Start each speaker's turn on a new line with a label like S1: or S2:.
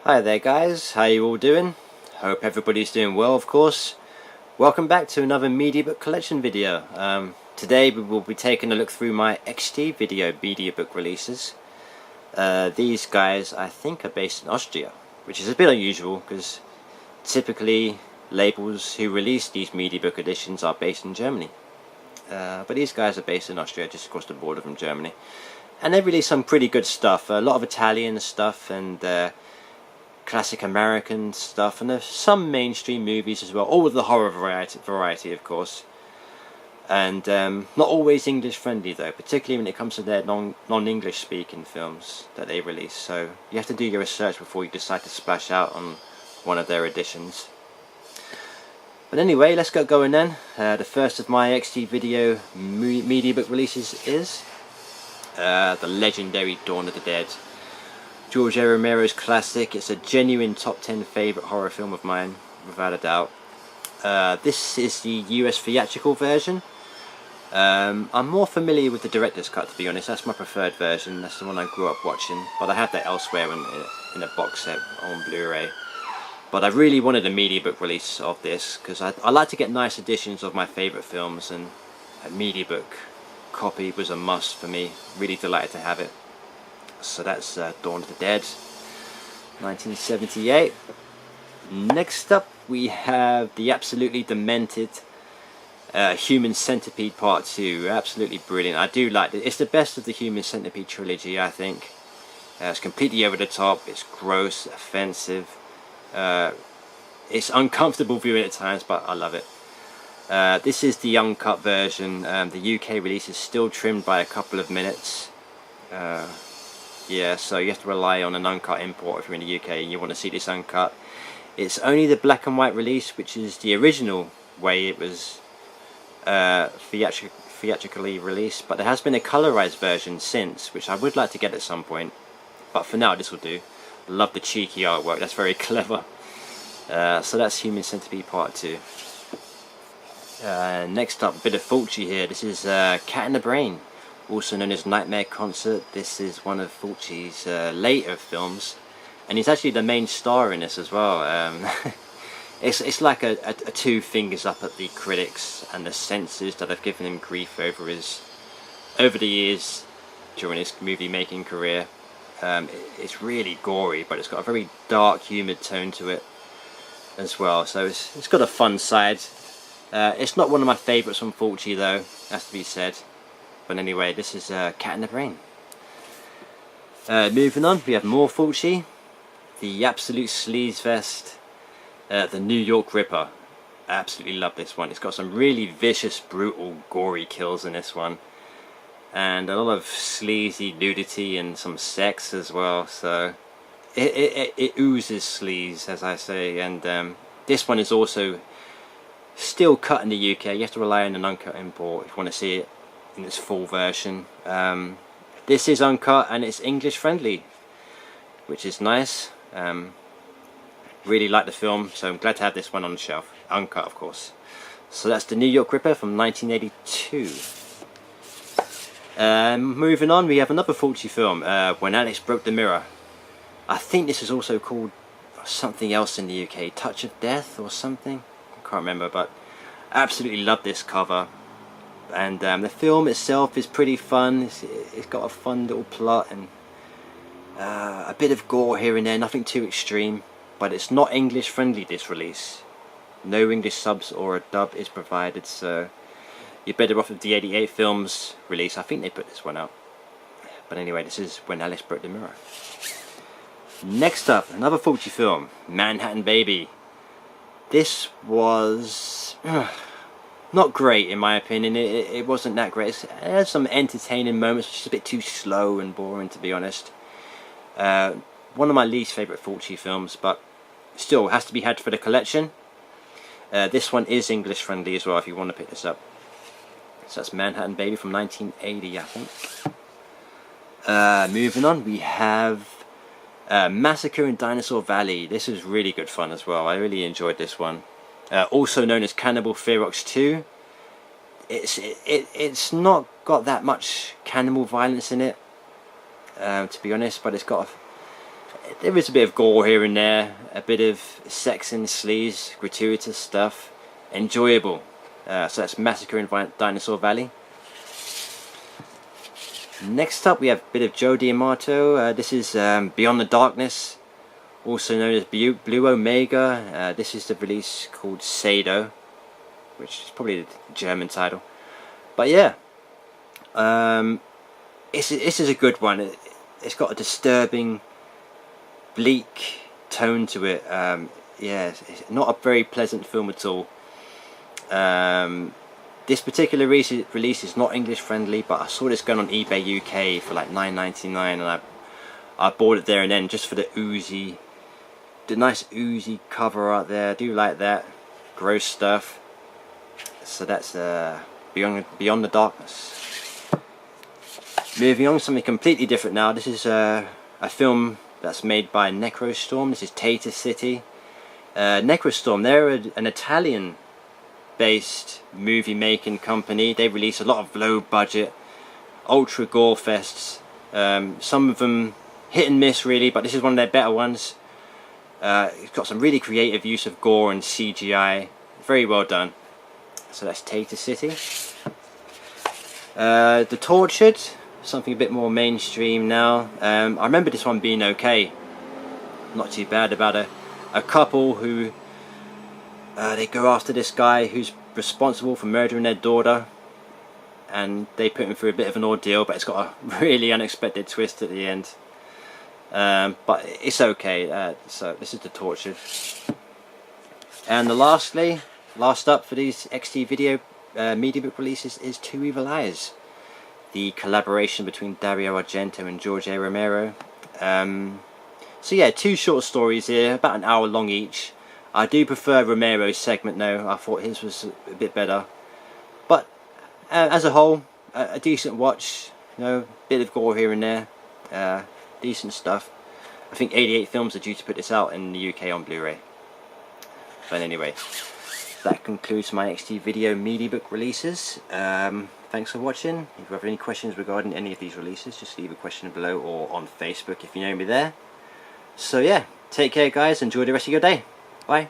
S1: Hi there guys, how you all doing? Hope everybody's doing well, of course. Welcome back to another Mediabook collection video. Today we will be taking a look through my XT video Mediabook releases. These guys I think are based in Austria, which is a bit unusual because typically labels who release these Mediabook editions are based in Germany. But these guys are based in Austria, just across the border from Germany. And they release some pretty good stuff, a lot of Italian stuff and classic American stuff, and there's some mainstream movies as well, all with the horror variety of course, and not always English friendly though, particularly when it comes to their non-English speaking films that they release, so you have to do your research before you decide to splash out on one of their editions. But anyway, let's get going then. The first of my XT video Mediabook releases is the legendary Dawn of the Dead. George A. Romero's classic. It's a genuine top 10 favourite horror film of mine, without a doubt. This is the US theatrical version. I'm more familiar with the director's cut, to be honest. That's my preferred version. That's the one I grew up watching. But I have that elsewhere in a box set on Blu-ray. But I really wanted a Mediabook release of this because I like to get nice editions of my favourite films, and a Mediabook copy was a must for me. Really delighted to have it. So that's Dawn of the Dead, 1978. Next up we have the absolutely demented Human Centipede Part 2. Absolutely brilliant. I do like it. It's the best of the Human Centipede trilogy, I think. It's completely over the top, it's gross, offensive, it's uncomfortable viewing at times, but I love it. This is the uncut version. The UK release is still trimmed by a couple of minutes. Yeah, so you have to rely on an uncut import if you're in the UK and you want to see this uncut. It's only the black and white release, which is the original way it was theatrically released, but there has been a colorized version since, which I would like to get at some point, but for now this will do. Love the cheeky artwork, that's very clever. So that's Human Centipede Part 2. Next up, a bit of Fulci here. This is Cat in the Brain, also known as Nightmare Concert. This is one of Fulci's later films, and he's actually the main star in this as well. It's like a two fingers up at the critics and the censors that have given him grief over the years during his movie making career. It's really gory, but it's got a very dark, humid tone to it as well, so it's got a fun side. It's not one of my favourites from Fulci though, has to be said. But anyway, this is Cat in the Brain. Moving on, we have more Fulci. The absolute sleaze fest, the New York Ripper. Absolutely love this one. It's got some really vicious, brutal, gory kills in this one, and a lot of sleazy nudity and some sex as well. So it oozes sleaze, as I say. And this one is also still cut in the UK. You have to rely on an uncut import if you want to see it in its full version. This is uncut and it's English friendly, which is nice. Really like the film, so I'm glad to have this one on the shelf. Uncut, of course. So that's the New York Ripper from 1982. Moving on, we have another Fulci film, When Alice Broke the Mirror. I think this is also called something else in the UK, Touch of Death or something. I can't remember, but I absolutely love this cover. And the film itself is pretty fun. It's got a fun little plot and a bit of gore here and there, nothing too extreme, but it's not English friendly, this release. No English subs or a dub is provided, so you're better off with the 88 films release. I think they put this one out. But anyway, this is When Alice Broke the Mirror. Next up, another Fulci film, Manhattan Baby. This was not great in my opinion. It wasn't that great. It had some entertaining moments, which is a bit too slow and boring, to be honest. One of my least favourite Fulci films, but still has to be had for the collection. This one is English friendly as well if you want to pick this up. So that's Manhattan Baby from 1980, I think. Moving on, we have Massacre in Dinosaur Valley. This is really good fun as well. I really enjoyed this one. Also known as Cannibal Ferox 2. It's not got that much cannibal violence in it, to be honest, but it's got there is a bit of gore here and there, a bit of sex and sleaze, gratuitous stuff, enjoyable. So that's Massacre in Dinosaur Valley. Next up we have a bit of Joe D'Amato. This is Beyond the Darkness, also known as Blue Omega. This is the release called Sado, which is probably the German title. But yeah, this is a good one. It's got a disturbing, bleak tone to it. Yeah, it's not a very pleasant film at all. This particular release is not English friendly, but I saw this going on eBay UK for like $9.99, and I bought it there and then just for the nice oozy cover art there. I do like that. Gross stuff. So that's Beyond the Darkness. Moving on to something completely different now. This is a film that's made by Necrostorm. This is Tater City. Necrostorm, they're an Italian based movie making company. They release a lot of low budget, ultra gore fests. Some of them hit and miss really, but this is one of their better ones. It's got some really creative use of gore and CGI. Very well done. So that's Tater City. The Tortured, something a bit more mainstream now. I remember this one being okay, not too bad, about a couple who they go after this guy who's responsible for murdering their daughter, and they put him through a bit of an ordeal, but it's got a really unexpected twist at the end. But it's okay. So this is The Tortured. And last up for these XT video Mediabook releases is Two Evil Eyes, the collaboration between Dario Argento and George A. Romero. So yeah, two short stories here, about an hour long each. I do prefer Romero's segment though. I thought his was a bit better. But as a whole, a decent watch. You know, bit of gore here and there. Decent stuff. I think 88 Films are due to put this out in the UK on Blu-ray. But anyway, that concludes my XT video Mediabook releases. Thanks for watching. If you have any questions regarding any of these releases, just leave a question below or on Facebook if you know me there. So yeah, take care guys, enjoy the rest of your day. Bye.